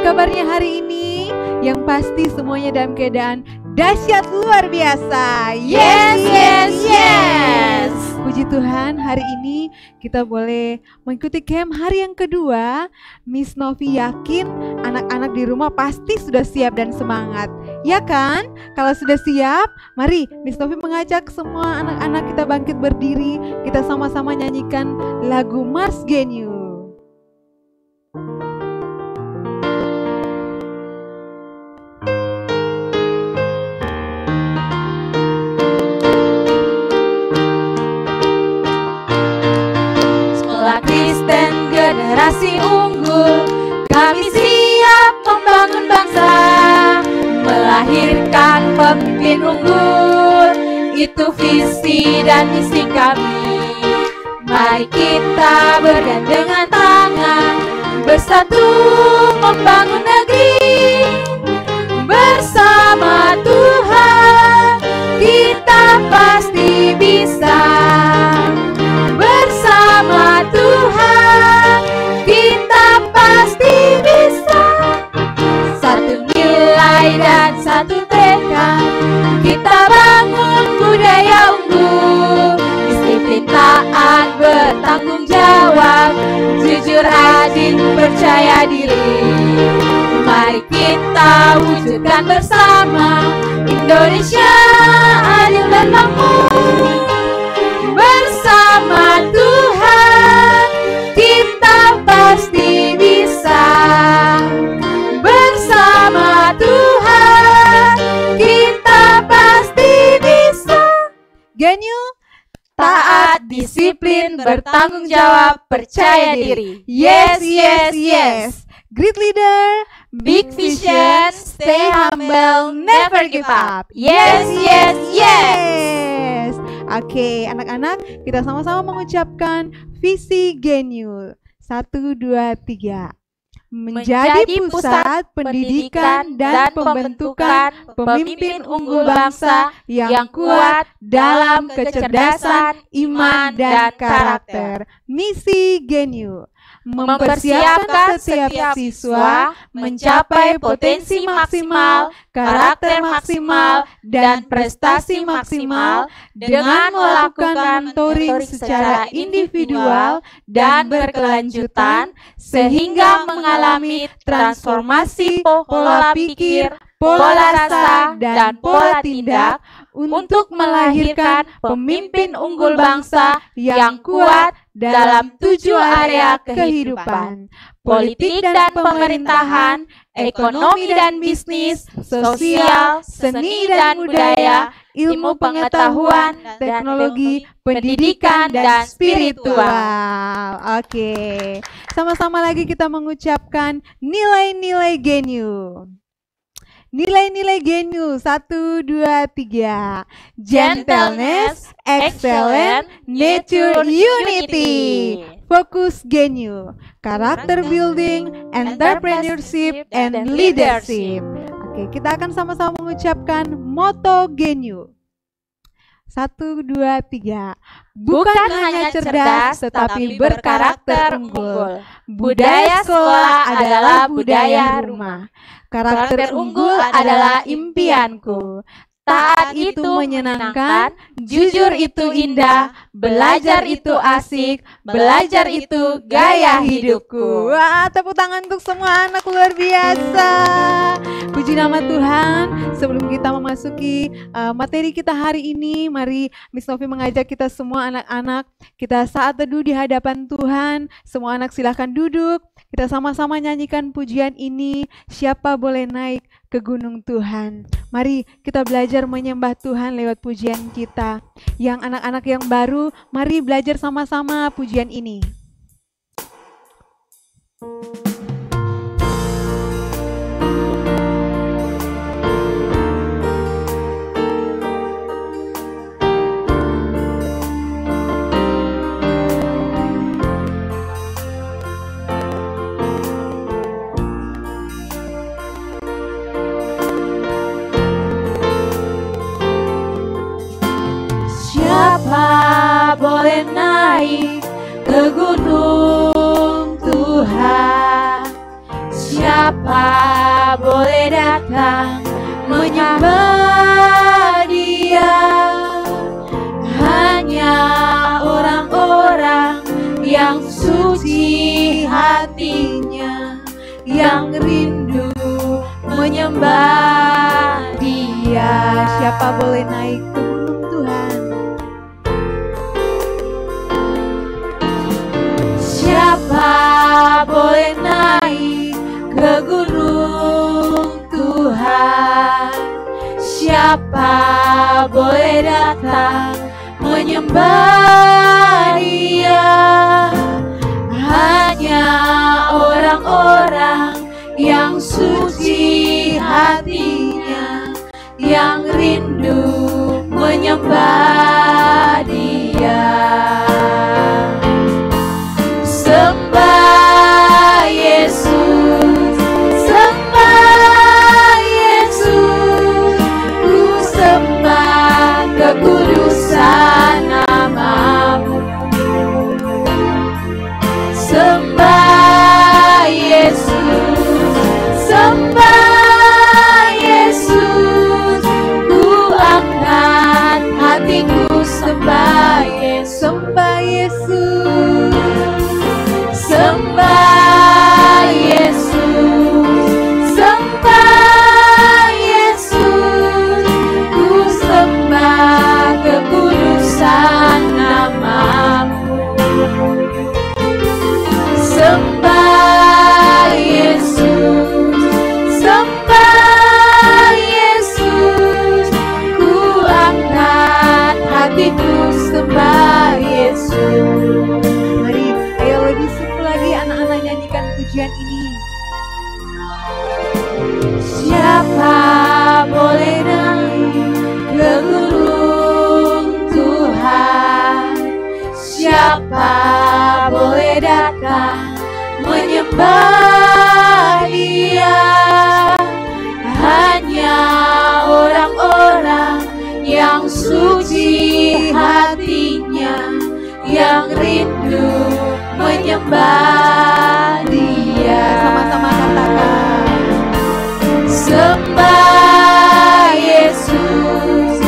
kabarnya hari ini? Yang pasti semuanya dalam keadaan dahsyat luar biasa. Yes, yes, yes. Puji Tuhan, hari ini kita boleh mengikuti camp hari yang kedua. Miss Novi yakin anak-anak di rumah pasti sudah siap dan semangat. Ya kan? Kalau sudah siap, mari Miss Novi mengajak semua anak-anak kita bangkit berdiri. Kita sama-sama nyanyikan lagu Mars Genu. Generasi unggul, kami siap membangun bangsa, melahirkan pemimpin unggul. Itu visi dan misi kami. Mari kita bergandengan tangan, bersatu membangun negeri. Bersama Tuhan kita pasti bisa. Bersama Tuhan kita pasti bisa. Satu nilai dan satu tekad, kita bangun budaya unggul. Disiplin, taat, bertanggung jawab, jujur, adil, percaya diri. Mari kita wujudkan bersama Indonesia adil dan makmur. Bersama Tuhan kita pasti bisa. Bersama Tuhan kita pasti bisa. Genu, taat, disiplin, bertanggung jawab, percaya diri. Yes, yes, yes. Great leader, Big vision, stay humble, never give up. Yes, yes, yes. yes. Oke, anak-anak, kita sama-sama mengucapkan visi Genu. 1, 2, 3. Menjadi pusat pendidikan dan pembentukan pemimpin unggul bangsa yang kuat dalam kecerdasan, iman, dan karakter. Misi Genu: mempersiapkan setiap siswa mencapai potensi maksimal, karakter maksimal, dan prestasi maksimal dengan melakukan mentoring secara individual dan berkelanjutan sehingga mengalami transformasi pola pikir, pola rasa, dan pola tindak untuk melahirkan pemimpin unggul bangsa yang kuat dalam 7 area kehidupan: politik dan pemerintahan, ekonomi dan bisnis, sosial, seni dan budaya, ilmu pengetahuan, teknologi, pendidikan, dan spiritual. Oke, sama-sama lagi kita mengucapkan nilai-nilai Genu. Nilai-nilai Genu 1, 2, 3. Gentleness, excellence, nature, unity. Fokus Genu, karakter building, entrepreneurship, and leadership. Oke, kita akan sama-sama mengucapkan moto Genu. 1, 2, 3. Bukan hanya cerdas, tetapi berkarakter unggul. Budaya sekolah adalah budaya rumah. Karakter unggul adalah impianku. Taat itu menyenangkan, jujur itu indah, belajar itu asik, belajar itu gaya hidupku. Wah, tepuk tangan untuk semua anak, luar biasa. Puji nama Tuhan. Sebelum kita memasuki materi kita hari ini, mari Miss Novi mengajak kita semua anak-anak, kita saat teduh di hadapan Tuhan. Semua anak silahkan duduk. Kita sama-sama nyanyikan pujian ini, siapa boleh naik ke gunung Tuhan. Mari kita belajar menyembah Tuhan lewat pujian kita. Yang anak-anak yang baru, mari belajar sama-sama pujian ini. Boleh naik ke gunung Tuhan. Siapa Siapa boleh datang menyembah Dia? Hanya orang-orang yang suci hatinya, yang rindu menyembah Dia. Siapa boleh naik ke gunung Tuhan? Siapa boleh naik ke gunung Tuhan? Siapa boleh datang menyembah Dia? Hanya orang-orang yang suci hatinya, yang rindu menyembah Dia. Sembah Yesus, sembah Yesus, ku sembah kekudusan nama-Mu. Sembah Yesus, sembah Yesus, ku angkat hatiku sembah Yesus. Sembah Yesus, sembah Yesus, sembah Yesus, ku sembah kekudusan nama-Mu. Sembah Yesus, sembah Yesus, ku angkat hatiku sembah Yesus. mari ayo lebih sungguh lagi anak-anak nyanyikan pujian ini. Siapa boleh naik ke gunung Tuhan? Siapa boleh datang menyembah Dia? Hanya orang-orang yang suci hatinya, yang rindu menyembah Dia. Sama-sama katakan. Sembah Yesus,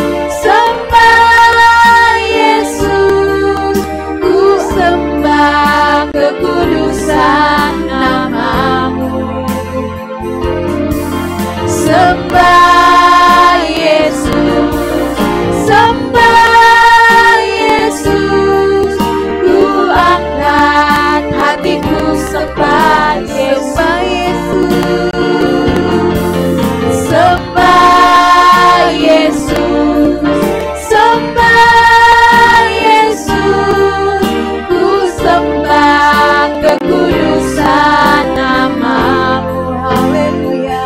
sembah Yesus, ku sembah kekudusan nama-Mu. Sembah Yesus, sembah Yesus, ku angkat hatiku sembah Yesus. Sembah Yesus, sembah Yesus, ku sembah kekudusan nama-Mu. Haleluya.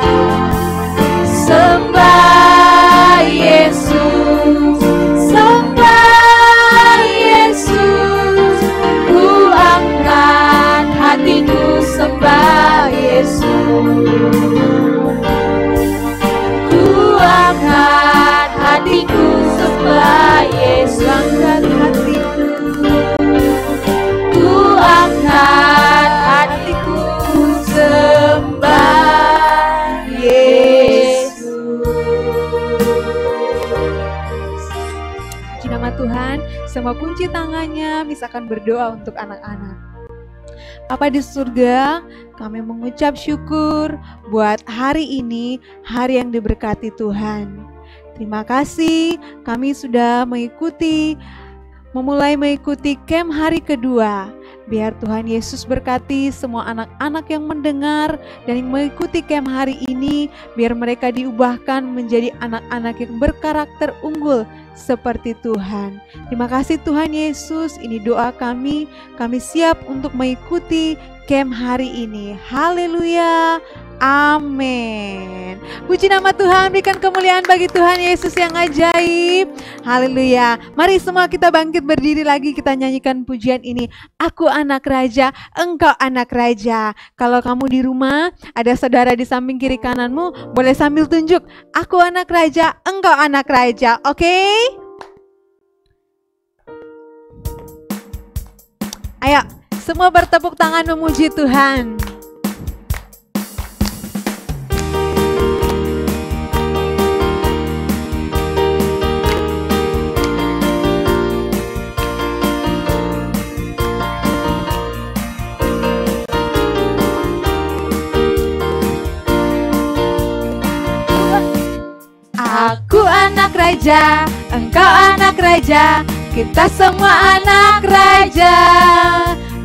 Sembah Yesus, sembah Yesus, ku angkat hatiku sembah Yesus. Angkat hatiku sembah Yesus, angkat hatiku, ku angkat hatiku sembah Yesus. Puji nama Tuhan, semua kunci tangannya, Miss akan berdoa untuk anak-anak. Bapa di surga, kami mengucap syukur buat hari ini, hari yang diberkati Tuhan. Terima kasih kami sudah memulai mengikuti camp hari kedua. Biar Tuhan Yesus berkati semua anak-anak yang mendengar dan yang mengikuti camp hari ini, biar mereka diubahkan menjadi anak-anak yang berkarakter unggul seperti Tuhan. Terima kasih Tuhan Yesus, ini doa kami siap untuk mengikuti camp hari ini. Haleluya, amin. Puji nama Tuhan, berikan kemuliaan bagi Tuhan Yesus yang ajaib. Haleluya. Mari semua kita bangkit berdiri lagi, kita nyanyikan pujian ini. Aku anak raja, engkau anak raja. Kalau kamu di rumah, ada saudara di samping kiri kananmu, boleh sambil tunjuk, aku anak raja, engkau anak raja. Oke? Ayo, semua bertepuk tangan memuji Tuhan. raja, engkau anak raja, kita semua anak raja.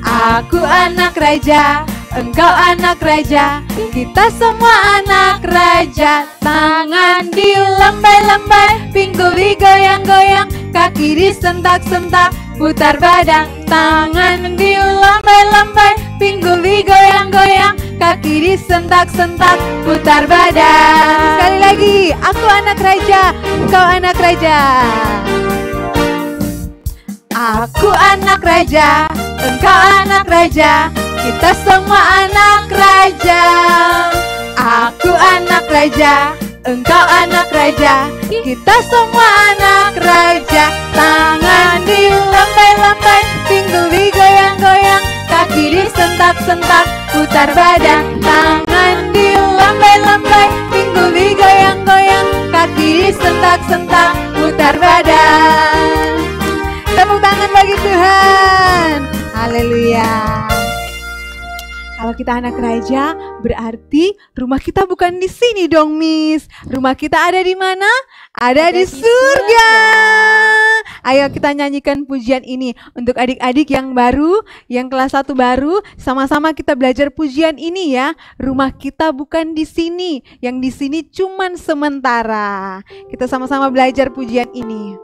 Aku anak raja, engkau anak raja, kita semua anak raja. Tangan dilembai-lembai, pinggul digoyang-goyang, kaki disentak-sentak, putar badan. Tangan dilembai-lembai, pinggul digoyang-goyang, kaki disentak-sentak, putar badan. Sekali lagi, aku anak raja, engkau anak raja. Aku anak raja, engkau anak raja, kita semua anak raja. Aku anak raja, engkau anak raja, kita semua anak raja. Tangan dilembai-lembai, pinggul digoyang-goyang, kaki disentak-sentak, putar badan. Tangan dilembai-lembai, pinggul digoyang-goyang, kaki disentak-sentak, putar badan. Tepuk tangan bagi Tuhan. Haleluya. Kalau kita anak raja, berarti rumah kita bukan di sini dong, Miss. Rumah kita ada di mana? Ada di surga. Ayo kita nyanyikan pujian ini untuk adik-adik yang baru, yang kelas 1 baru. Sama-sama kita belajar pujian ini ya. Rumah kita bukan di sini, yang di sini cuman sementara. Kita sama-sama belajar pujian ini.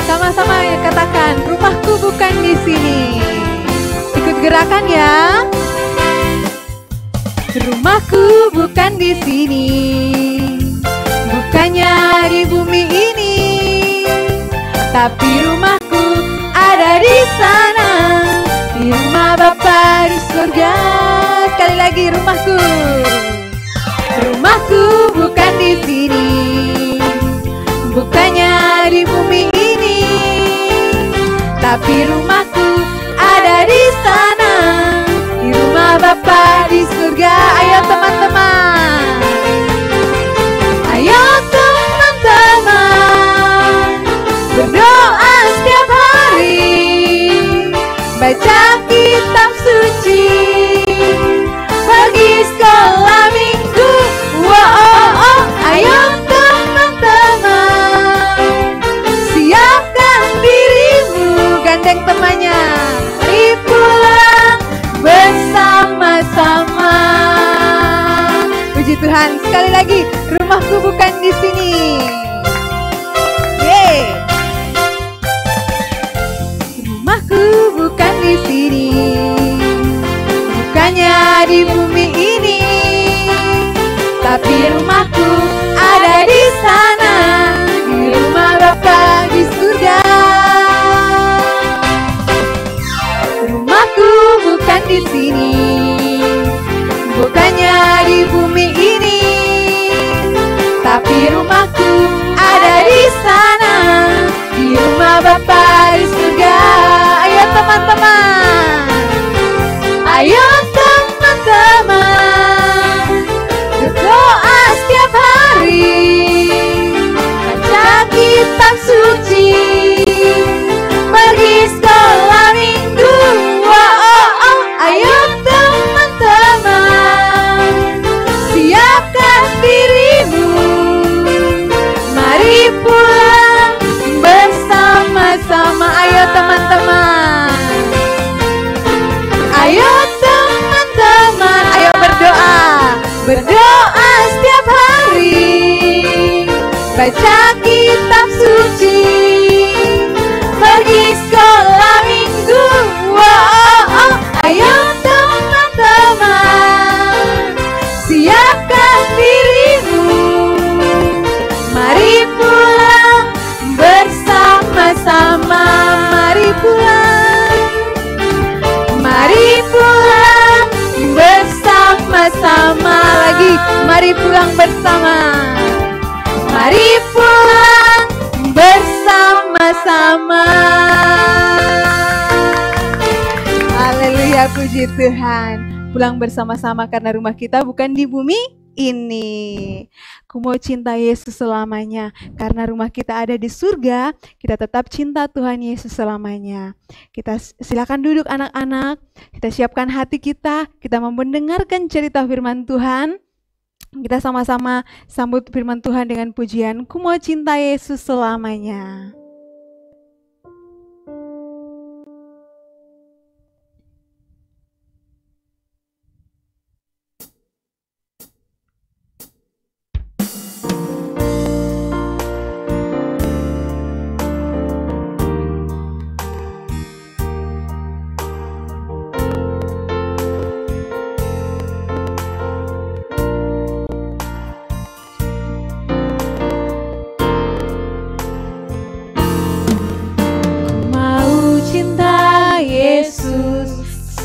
Sama-sama ya katakan, rumahku bukan di sini. Ikut gerakan ya. Rumahku bukan di sini, bukannya di bumi ini, tapi rumahku ada di sana, di rumah Bapa di surga. Sekali lagi, rumahku. Rumahku bukan di sini, bukannya di bumi ini, tapi rumahku ada di sana, di rumah Bapa di surga. Ayo teman-teman, ayo teman-teman, berdoa setiap hari, baca kitab suci, pergi sekolah minggu. Wow, ayo teman-teman, siapkan dirimu, gandeng temannya, mari pulang bersama-sama. Puji Tuhan, sekali lagi, rumahku bukan di sini. Yeay. Rumahku bukan di sini, bukannya di bumi ini, tapi rumahku ada di sana, di rumah Bapa di surga. Rumahku bukan di sini, bukannya di bumi ini, tapi rumahku ada di sana, di rumah Bapa di surga. Ayo teman-teman, ayo teman-teman, berdoa setiap hari, baca kitab suci, pergi sekolah minggu. Ayo teman-teman, siapkan dirimu, mari pulang bersama-sama. Ayo teman-teman, ayo teman-teman, ayo berdoa, berdoa setiap hari, baca kitab suci, pergi sekolah minggu. Ayo teman-teman, siapkan dirimu, mari pulang bersama-sama. Mari pulang, mari pulang bersama-sama. Lagi, mari pulang bersama, mari pulang bersama-sama. Haleluya, puji Tuhan. Pulang bersama-sama karena rumah kita bukan di bumi ini. Ku mau cinta Yesus selamanya. Karena rumah kita ada di surga, kita tetap cinta Tuhan Yesus selamanya. Kita silakan duduk anak-anak. Kita siapkan hati kita mau mendengarkan cerita firman Tuhan. Kita sama-sama sambut firman Tuhan dengan pujian, ku mau cinta Yesus selamanya.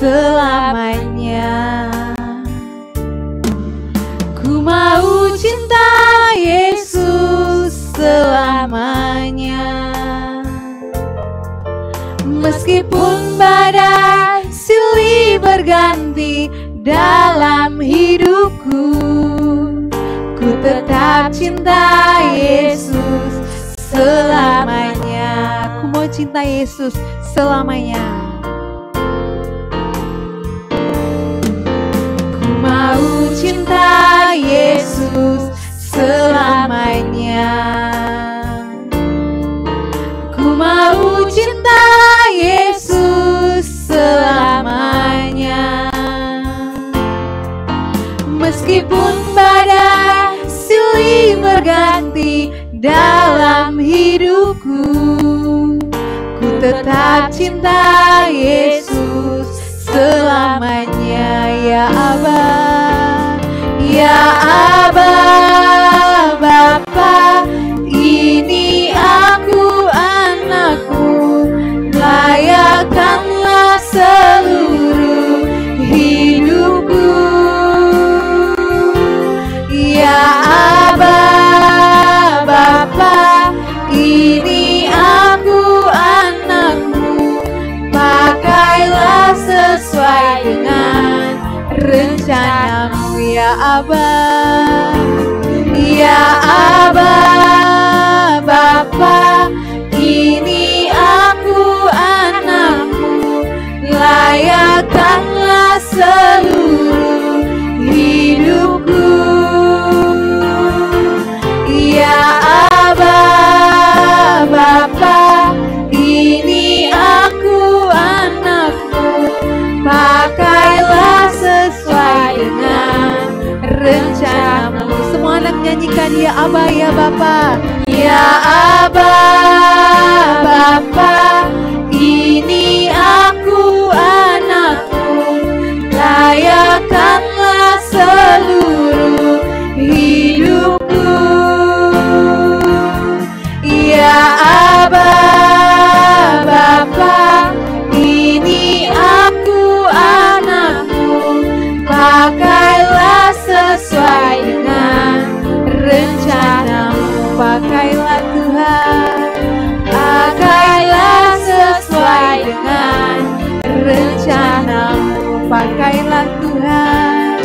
Selamanya ku mau cinta Yesus selamanya, meskipun badai silih berganti dalam hidupku, ku tetap cinta Yesus selamanya. Ku mau cinta Yesus selamanya. Mau cinta Yesus selamanya. Ku mau cinta Yesus selamanya, meskipun badai silih berganti dalam hidupku, ku tetap cinta Yesus selamanya. Ya Aba, ya Aba, Bapa, ini aku anakmu, layakkanlah seluruh hidupku. Ya Aba, Bapa, ini aku anakmu, pakailah sesuai dengan rencanamu. Ya Aba, ya Aba, Bapa, ini aku anakmu, layakkanlah seluruh hidupku. Ya Aba, Bapa, ini aku anakmu, pakailah sesuai dengan rencanamu. Semua anak nyanyikan, ya Aba, ya Bapa. Ya Aba, Bapa, ini aku anakmu, layakkanlah seluruh hidupku. Ya Aba, Bapa, ini aku anakmu, pakailah sesuai dengan rencanamu. Pakailah Tuhan, pakailah sesuai dengan rencanamu. Pakailah Tuhan,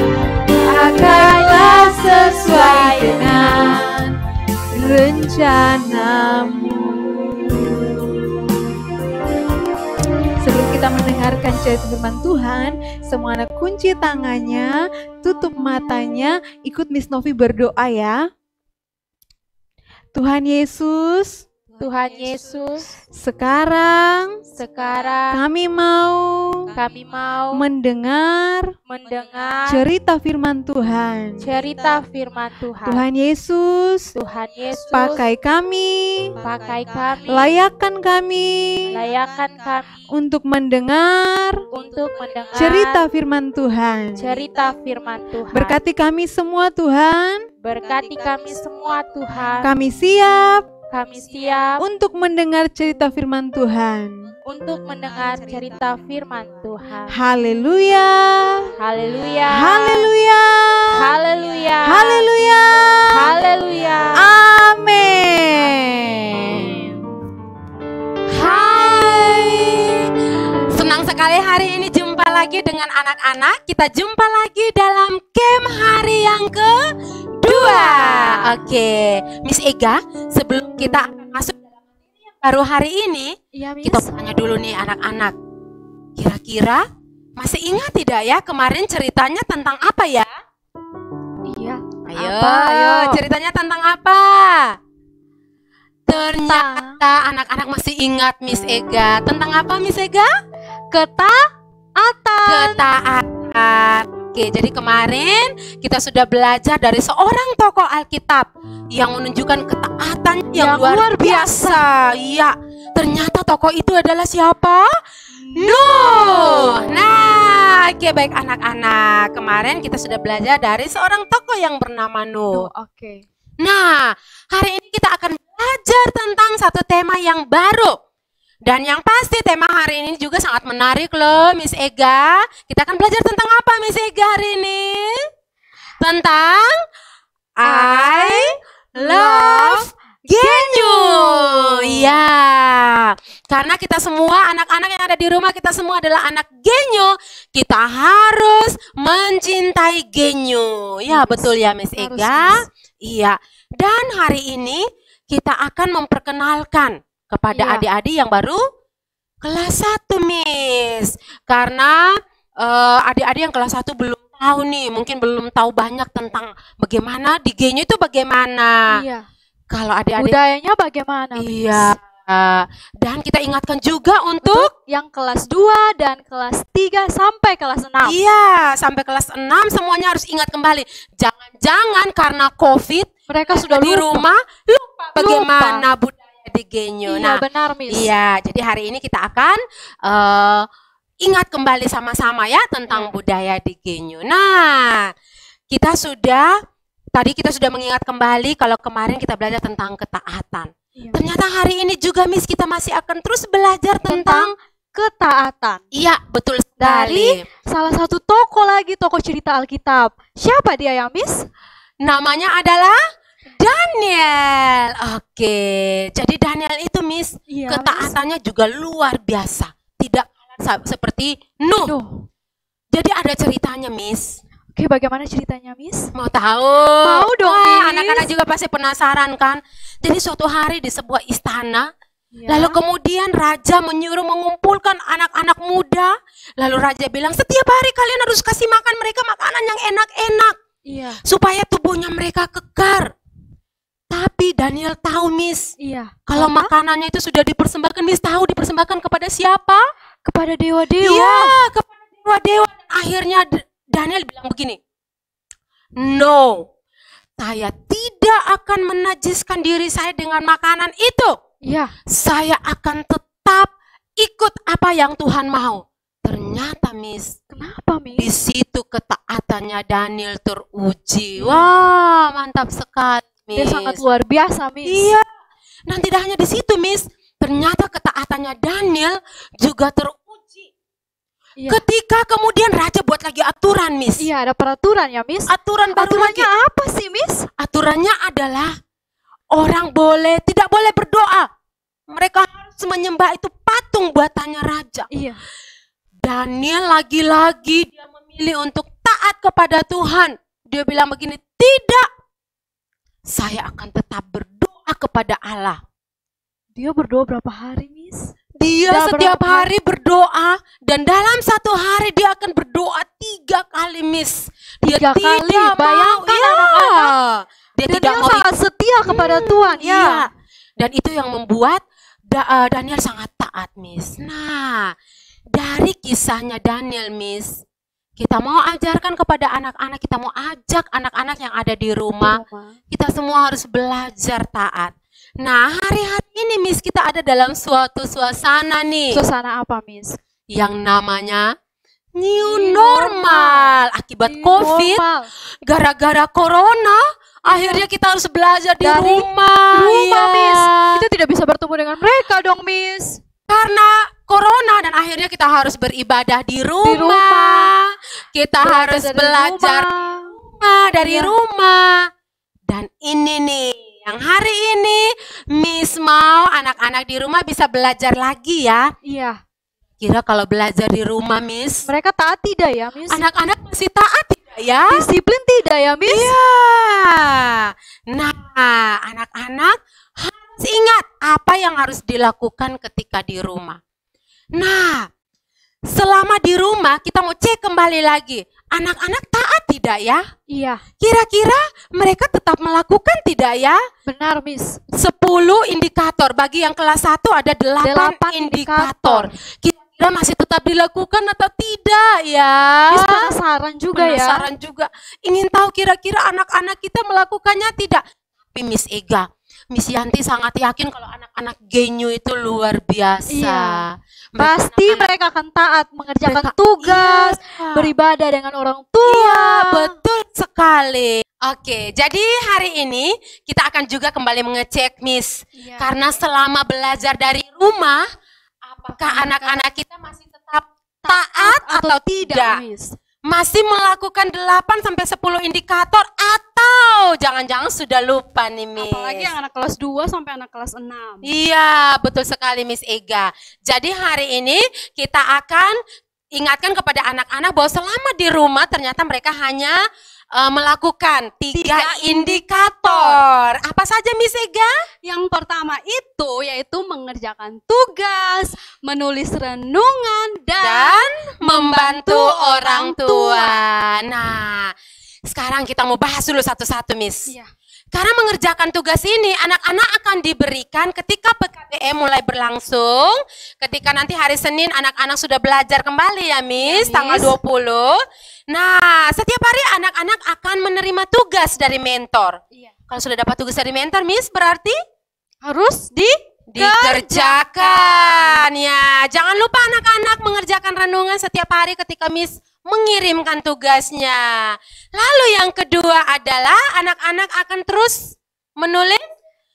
pakailah sesuai dengan rencanamu. Sebelum kita mendengarkan cerita firman Tuhan, semua anak kunci tangannya, tutup matanya, ikut Miss Novi berdoa ya. Tuhan Yesus, Tuhan Yesus, sekarang kami mau mendengar cerita firman Tuhan. Tuhan Yesus, pakai kami, layakkan kami untuk mendengar cerita firman Tuhan. Berkati kami semua Tuhan. Kami siap untuk mendengar cerita firman Tuhan. Haleluya. Haleluya. Haleluya. Haleluya. Haleluya. Haleluya. Amin. Hai, senang sekali hari ini jumpa Jumpa lagi dengan anak-anak. Kita jumpa lagi dalam camp hari yang kedua. Oke, Miss Ega, sebelum kita akan masuk dalam materi yang baru hari ini, kita tanya dulu nih anak-anak. Kira-kira masih ingat tidak ya kemarin ceritanya tentang apa ya? Iya. Ayo, ceritanya tentang apa? Ternyata anak-anak masih ingat Miss Ega. Tentang apa Miss Ega? Ketaatan. Oke, jadi kemarin kita sudah belajar dari seorang tokoh Alkitab yang menunjukkan ketaatan yang luar biasa. Iya, ternyata tokoh itu adalah siapa? Nuh. Nah, oke baik anak-anak. Kemarin kita sudah belajar dari seorang tokoh yang bernama Nuh. Oke. Nah, hari ini kita akan belajar tentang satu tema yang baru. Dan yang pasti tema hari ini juga sangat menarik loh, Miss Ega. Kita akan belajar tentang apa, Miss Ega, hari ini? Tentang I love Genyo. Ya, karena kita semua anak-anak yang ada di rumah, kita semua adalah anak Genyo. Kita harus mencintai Genyo. Ya, betul ya, Miss Ega. Iya, dan hari ini kita akan memperkenalkan kepada adik-adik yang baru kelas 1, Miss. Karena adik-adik yang kelas 1 belum tahu nih, mungkin belum tahu banyak tentang bagaimana di Genyo itu bagaimana. Iya. Kalau adik-adik Budayanya bagaimana? iya. Dan kita ingatkan juga untuk yang kelas 2 dan kelas 3 sampai kelas 6. iya, sampai kelas 6 semuanya harus ingat kembali. Jangan-jangan karena COVID Mereka sudah di lupa. rumah lupa bagaimana budaya di Genyo. Iya, Nah, benar, Miss. iya, jadi hari ini kita akan ingat kembali sama-sama ya tentang budaya di Genyo. Nah, tadi kita sudah mengingat kembali kalau kemarin kita belajar tentang ketaatan. Iya. Ternyata hari ini juga Miss kita masih akan terus belajar tentang ketaatan. iya, betul sekali. Salah satu tokoh lagi, tokoh cerita Alkitab. Siapa dia ya, Miss? Namanya adalah Daniel. Oke, jadi Daniel itu Miss, Iya, ketaatannya juga luar biasa. Tidak seperti Nuh. Jadi ada ceritanya, Miss. Oke, bagaimana ceritanya, Miss? Mau tahu? Mau dong, Wah, Miss. anak-anak juga pasti penasaran kan? Jadi suatu hari di sebuah istana, lalu kemudian raja menyuruh mengumpulkan anak-anak muda. Lalu raja bilang, setiap hari kalian harus kasih makan mereka makanan yang enak-enak. Iya. Supaya tubuhnya mereka kekar. Tapi Daniel tahu, Miss, Iya. kalau makanannya itu sudah dipersembahkan, Miss tahu dipersembahkan kepada siapa? Kepada dewa-dewa. Iya, kepada dewa-dewa. Akhirnya Daniel bilang begini, no, saya tidak akan menajiskan diri saya dengan makanan itu. Iya. Saya akan tetap ikut apa yang Tuhan mau. Ternyata, Miss, Kenapa, di Miss? situ ketaatannya Daniel teruji. Wah, mantap sekali, Miss. Dia sangat luar biasa, Miss. Iya. Dan tidak hanya di situ, Miss. Ternyata ketaatannya Daniel juga teruji. Iya. Ketika kemudian raja buat lagi aturan, Miss. Iya, ada peraturan ya, Miss. Aturan baru lagi. Aturannya apa sih, Miss? Aturannya adalah orang tidak boleh berdoa. Mereka harus menyembah itu patung buatannya raja. Iya. Daniel lagi-lagi dia memilih untuk taat kepada Tuhan. Dia bilang begini, tidak. Saya akan tetap berdoa kepada Allah. Dia berdoa berapa hari, Miss? Dia Dah setiap berapa? hari berdoa dan dalam satu hari dia akan berdoa 3 kali, Miss. Dia 3 kali, tidak bayangkan mau, anak-anak. dia Dan tidak dia mau sangat setia kepada Tuhan, ya. Iya. Dan itu yang membuat Daniel sangat taat, Miss. Nah, dari kisahnya Daniel, Miss, kita mau ajarkan kepada anak-anak, kita mau ajak anak-anak yang ada di rumah, kita semua harus belajar taat. Nah, hari-hari ini, Miss, kita ada dalam suatu suasana nih, Suasana apa, Miss? yang namanya new normal. Akibat COVID, Normal. gara-gara corona, akhirnya kita harus belajar di Dari rumah. Rumah, Iya. Miss. Kita tidak bisa bertemu dengan mereka dong, Miss. Karena corona dan akhirnya kita harus beribadah di rumah. rumah. Kita Belajar harus dari belajar rumah. dari Iya. rumah. Dan ini nih, yang hari ini Miss mau anak-anak di rumah bisa belajar lagi ya. Iya. Kira kalau belajar di rumah, Miss, Mereka taat tidak ya, Miss? anak-anak masih taat tidak ya? Disiplin tidak ya, Miss? Iya. Nah, anak-anak harus ingat apa yang harus dilakukan ketika di rumah. Nah, selama di rumah kita mau cek kembali lagi. Anak-anak taat tidak ya? Iya, Kira-kira mereka tetap melakukan tidak ya? benar, Miss. 10 indikator. Bagi yang kelas 1 ada 8 Delapan indikator. Kira-kira masih tetap dilakukan atau tidak ya? Miss penasaran juga ya. Penasaran juga. Ingin tahu kira-kira anak-anak kita melakukannya tidak? Tapi Miss Ega, Miss Yanti sangat yakin kalau anak-anak genyu itu luar biasa. Iya. Pasti Anak-anak- mereka akan taat mengerjakan Mereka- tugas, Iya. beribadah dengan orang tua. Iya, betul sekali. Oke, jadi hari ini kita akan juga kembali mengecek Miss. Iya. Karena selama belajar dari rumah, apakah anak-anak kita masih tetap taat atau tidak? Miss? Masih melakukan 8 sampai 10 indikator atau jangan-jangan sudah lupa nih Miss? Apalagi yang anak kelas 2 sampai anak kelas 6. Iya, betul sekali Miss Ega. Jadi hari ini kita akan ingatkan kepada anak-anak bahwa selama di rumah ternyata mereka hanya melakukan 3 indikator. Apa saja Miss Ega? Yang pertama itu yaitu mengerjakan tugas, menulis renungan, Dan membantu orang tua. Nah, sekarang kita mau bahas dulu satu-satu Miss. Iya. Karena mengerjakan tugas ini, anak-anak akan diberikan ketika PKBM mulai berlangsung. Ketika nanti hari Senin anak-anak sudah belajar kembali ya Miss, Ya, Miss. tanggal 20. Nah, setiap hari anak-anak akan menerima tugas dari mentor. Iya. Kalau sudah dapat tugas dari mentor Miss, berarti Harus dikerjakan. Ya, jangan lupa anak-anak mengerjakan renungan setiap hari ketika Miss mengirimkan tugasnya. Lalu yang kedua adalah anak-anak akan terus menulis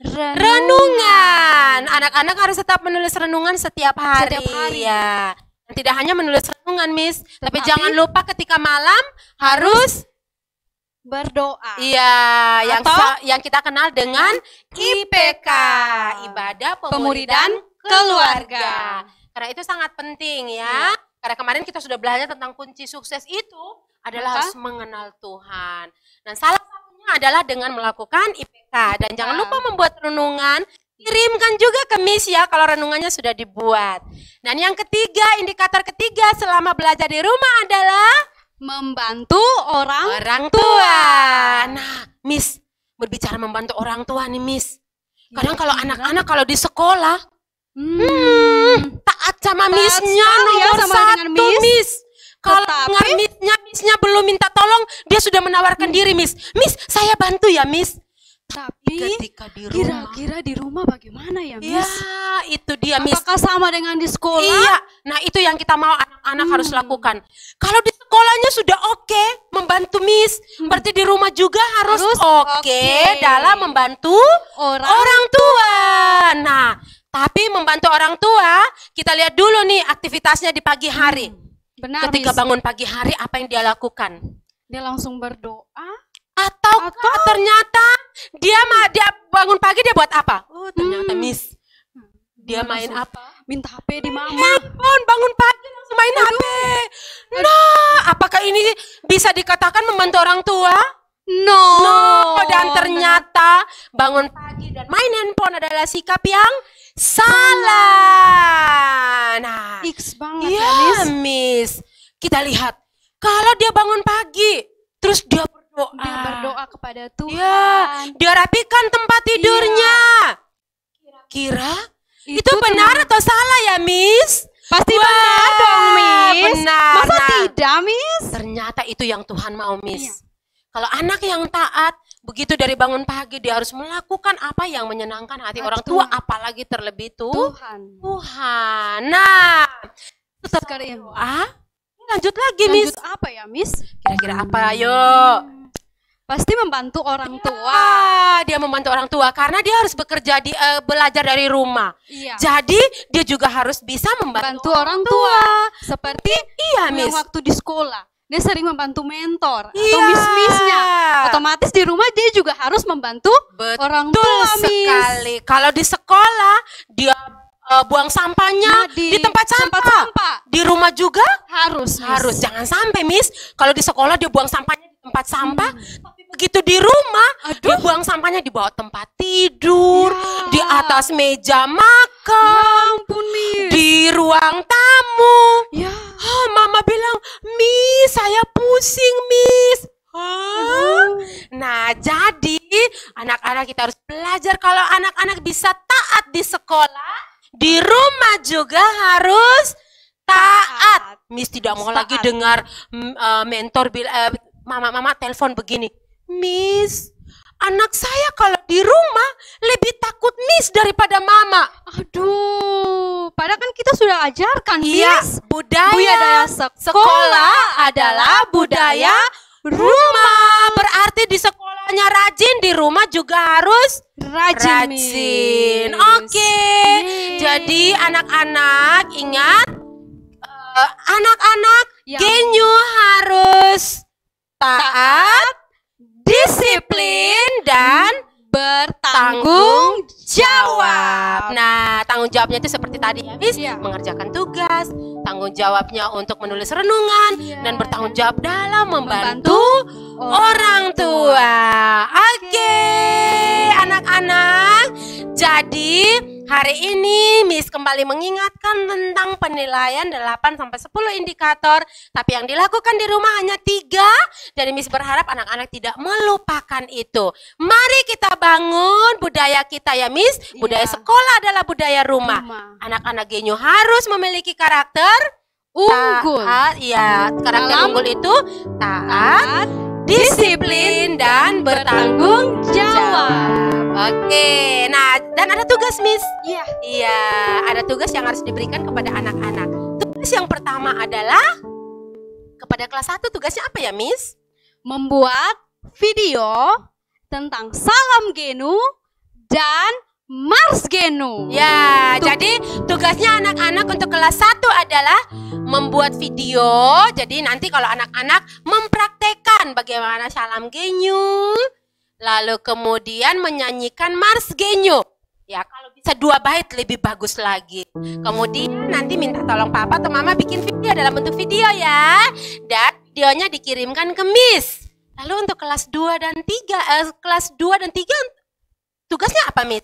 renungan. Anak-anak harus tetap menulis renungan setiap hari. Setiap hari. Ya. Dan tidak hanya menulis renungan, Miss, tapi Tetapi jangan lupa ketika malam harus berdoa. iya, Atau yang kita kenal dengan IPK, ibadah pemuridan keluarga. Karena itu sangat penting ya. Karena kemarin kita sudah belajar tentang kunci sukses itu adalah Apa? harus mengenal Tuhan. Dan salah satunya adalah dengan melakukan IPK. Dan jangan lupa membuat renungan. Kirimkan juga ke Miss ya kalau renungannya sudah dibuat. Dan yang ketiga, indikator ketiga selama belajar di rumah adalah membantu orang tua. Nah, Miss, berbicara membantu orang tua nih, Miss. Kadang kalau anak-anak kalau di sekolah, taat sama Taat Missnya sekali ya nomor sama satu, dengan Miss. Miss. Kalau Tetapi- dengar Missnya belum minta tolong, dia sudah menawarkan diri, Miss. Miss, saya bantu ya, Miss. Tapi Ketika di rumah, kira-kira di rumah bagaimana ya, ya Miss? itu dia, Miss. Apakah sama dengan di sekolah? Iya, nah itu yang kita mau anak-anak harus lakukan. Kalau di sekolahnya sudah oke membantu Miss, berarti di rumah juga harus Harus oke oke. dalam membantu Orang orang tua. Nah, tapi membantu orang tua, kita lihat dulu nih aktivitasnya di pagi hari. benar, Ketika Miss. bangun pagi hari, apa yang dia lakukan? Dia langsung berdoa. Atau ternyata dia bangun pagi dia buat apa? Oh, ternyata Miss, dia main Langsung apa? minta HP di mama. Handphone, bangun pagi langsung main HP. Nah, apakah ini bisa dikatakan membantu orang tua? No. Dan ternyata bangun pagi dan main handphone adalah sikap yang salah. Nah, X banget ya, iya Miss. Miss. Kita lihat, kalau dia bangun pagi, terus dia berdoa. Dia berdoa kepada Tuhan. Ya, dia rapikan tempat tidurnya. Kira-kira itu benar atau salah ya, Miss? Pasti Wah, benar dong, Miss. benar. Masa Nah, tidak, Miss? ternyata itu yang Tuhan mau, Miss. Iya. Kalau anak yang taat, begitu dari bangun pagi dia harus melakukan apa yang menyenangkan hati orang tua, apalagi terlebih Tuhan. Tuhan. Nah, setelah Sekarang doa, lanjut lagi, Miss. lanjut apa ya, Miss? Kira-kira apa, ayo? Pasti membantu orang tua. Wah, dia membantu orang tua karena dia harus bekerja belajar dari rumah. Iya. Jadi dia juga harus bisa Bantu membantu orang tua. Seperti Iya, yang Miss. waktu di sekolah. Dia sering membantu mentor atau Iya. miss-missnya. Otomatis di rumah dia juga harus membantu Betul orang tua, Miss. sekali. Kalau di sekolah dia buang sampahnya di tempat sampah. Di rumah juga Harus. Jangan sampai Miss, kalau di sekolah dia buang sampahnya di tempat sampah, tapi begitu di rumah dia buang sampahnya di bawah tempat tidur, di atas meja makan, di ruang tamu. Mama bilang, Miss, saya pusing, Miss. Nah, jadi anak-anak kita harus belajar kalau anak-anak bisa taat di sekolah, di rumah juga harus taat. Miss tidak mau lagi dengar mentor bilang, mama telepon begini, Miss, anak saya kalau di rumah lebih takut Miss daripada mama. Aduh, padahal kan kita sudah ajarkan, Miss. Budaya sekolah adalah budaya rumah. Berarti di sekolahnya rajin, di rumah juga harus rajin. Oke. Jadi anak-anak ingat, anak-anak Genyo harus taat, disiplin, dan bertanggung jawab. Nah, tanggung jawabnya itu seperti tadi ya, Miss, mengerjakan tugas, tanggung jawabnya untuk menulis renungan, dan bertanggung jawab dalam membantu orang tua. Oke, anak-anak. Jadi, hari ini Miss kembali mengingatkan tentang penilaian 8-10 indikator, tapi yang dilakukan di rumah hanya 3, dan Miss berharap anak-anak tidak melupakan itu. Mari kita bangun budaya kita ya, Miss. Budaya sekolah adalah budaya rumah. Anak-anak Genyo harus memiliki karakter unggul. Karakter unggul itu taat, disiplin, dan bertanggung jawab. Oke, nah, dan ada tugas, Miss. Iya, ada tugas yang harus diberikan kepada anak-anak. Tugas yang pertama adalah kepada kelas 1, tugasnya apa ya, Miss? Membuat video tentang Salam Genu dan Mars Genu. Ya, jadi tugasnya anak-anak untuk kelas 1 adalah membuat video. Jadi nanti kalau anak-anak mempraktekkan bagaimana Salam Genu, lalu kemudian menyanyikan Mars Genu. Ya, kalau bisa 2 bait lebih bagus lagi. Kemudian nanti minta tolong papa atau mama bikin video dalam bentuk video ya. Dan videonya dikirimkan ke Miss. Lalu untuk kelas 2 dan 3, tugasnya apa, Miss?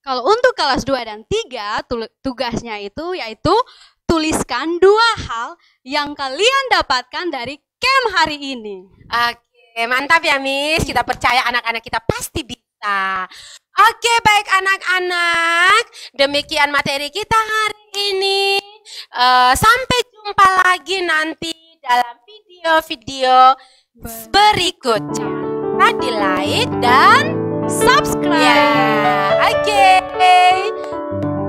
Kalau untuk kelas 2 dan 3, tugasnya itu yaitu tuliskan 2 hal yang kalian dapatkan dari camp hari ini. Oke, mantap ya, Miss. Kita percaya anak-anak kita pasti bisa. Oke, baik anak-anak. Demikian materi kita hari ini. Sampai jumpa lagi nanti dalam video-video berikutnya. Di like dan Subscribe. Ya, oke.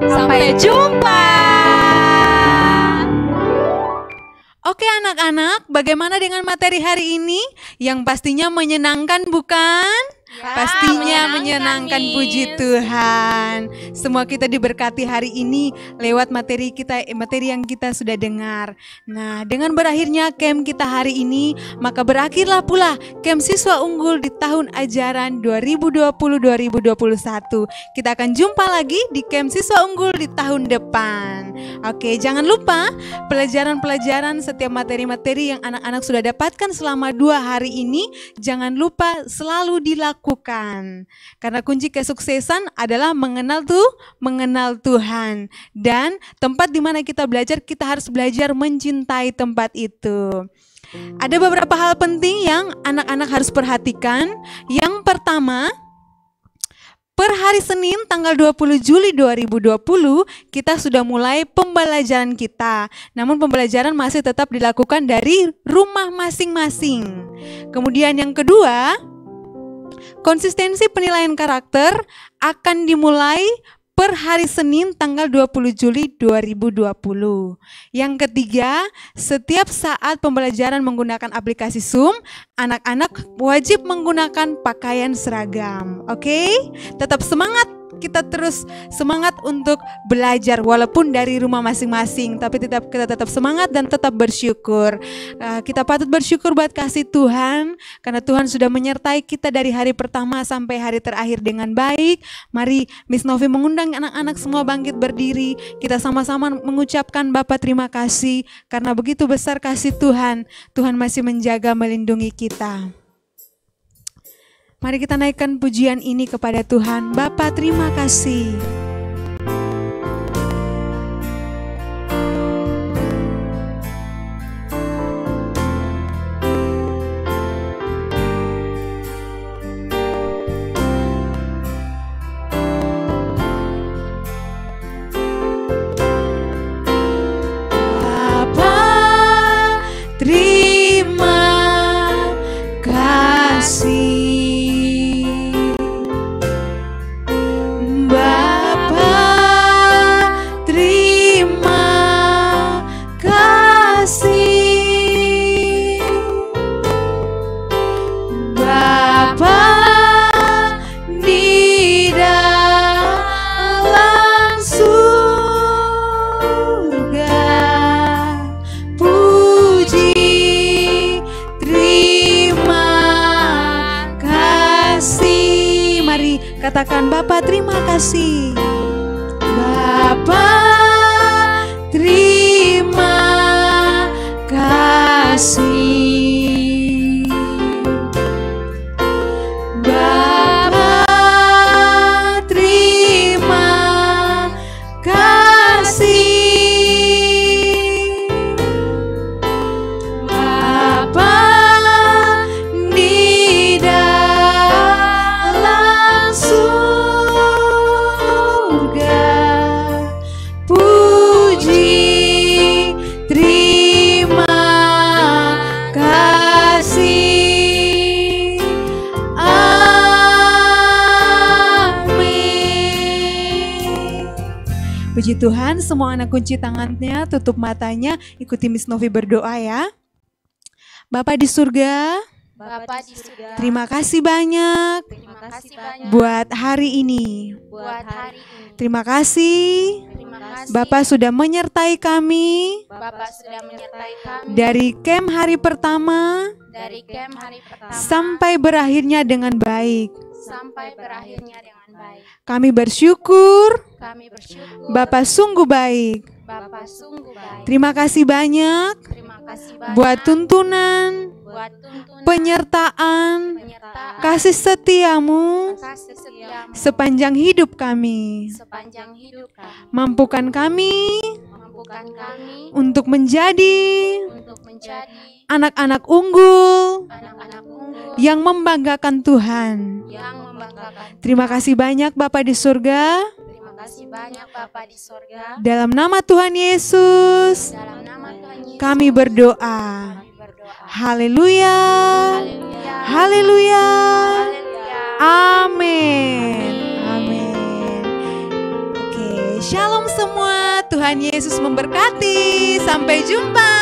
Sampai jumpa. Oke anak-anak, bagaimana dengan materi hari ini? Yang pastinya menyenangkan bukan? Pastinya menyenangkan, puji Tuhan. Semua kita diberkati hari ini lewat materi yang kita sudah dengar. Nah, dengan berakhirnya camp kita hari ini, maka berakhirlah pula camp siswa unggul di tahun ajaran 2020-2021. Kita akan jumpa lagi di camp siswa unggul di tahun depan. Oke, jangan lupa pelajaran-pelajaran setiap materi-materi yang anak-anak sudah dapatkan selama 2 hari ini, jangan lupa selalu dilakukan. Karena kunci kesuksesan adalah mengenal Tuhan. Dan tempat di mana kita belajar, kita harus belajar mencintai tempat itu. Ada beberapa hal penting yang anak-anak harus perhatikan. Yang pertama, per hari Senin tanggal 20 Juli 2020 kita sudah mulai pembelajaran kita. Namun pembelajaran masih tetap dilakukan dari rumah masing-masing. Kemudian yang kedua, konsistensi penilaian karakter akan dimulai per hari Senin tanggal 20 Juli 2020. Yang ketiga, setiap saat pembelajaran menggunakan aplikasi Zoom, anak-anak wajib menggunakan pakaian seragam. Oke? Tetap semangat kita terus semangat untuk belajar walaupun dari rumah masing-masing, tapi kita tetap semangat dan tetap bersyukur. Kita patut bersyukur buat kasih Tuhan karena Tuhan sudah menyertai kita dari hari pertama sampai hari terakhir dengan baik. Mari Miss Novi mengundang anak-anak semua bangkit berdiri. Kita sama-sama mengucapkan Bapa terima kasih karena begitu besar kasih Tuhan. Tuhan masih menjaga melindungi kita. Mari kita naikkan pujian ini kepada Tuhan. Bapa terima kasih. Bapa terima kasih. Katakan Bapa terima kasih. Bapa terima kasih. Bapa terima kasih. Bapa di dalam surga, puji terima kasih. Amin. Puji Tuhan, semua anak kunci tangannya, tutup matanya, ikuti Miss Novi berdoa ya. Bapa di surga, Bapa di surga, terima kasih banyak terima kasih banyak buat hari ini. buat hari ini. Terima kasih Terima kasih Bapak sudah menyertai kami Bapak sudah menyertai kami dari camp hari pertama dari camp hari pertama sampai berakhirnya dengan baik. sampai berakhirnya dengan baik. Kami bersyukur Kami bersyukur Bapak sungguh baik. Bapak sungguh baik. Terima kasih banyak Terima kasih banyak buat tuntunan, buat tuntunan, penyertaan, penyertaan, kasih setiamu kasih setiamu sepanjang hidup kami. sepanjang hidup kami. Mampukan kami Mampukan kami untuk menjadi untuk menjadi anak-anak unggul anak-anak unggul yang membanggakan Tuhan. yang membanggakan. Terima kasih banyak Bapa di surga. Terima kasih banyak Bapa di sorga. Dalam nama Tuhan Yesus Dalam nama Tuhan Yesus kami berdoa. kami berdoa. Haleluya. Haleluya. Haleluya. Haleluya. Amin. Amin. Oke, shalom semua. Tuhan Yesus memberkati. Sampai jumpa.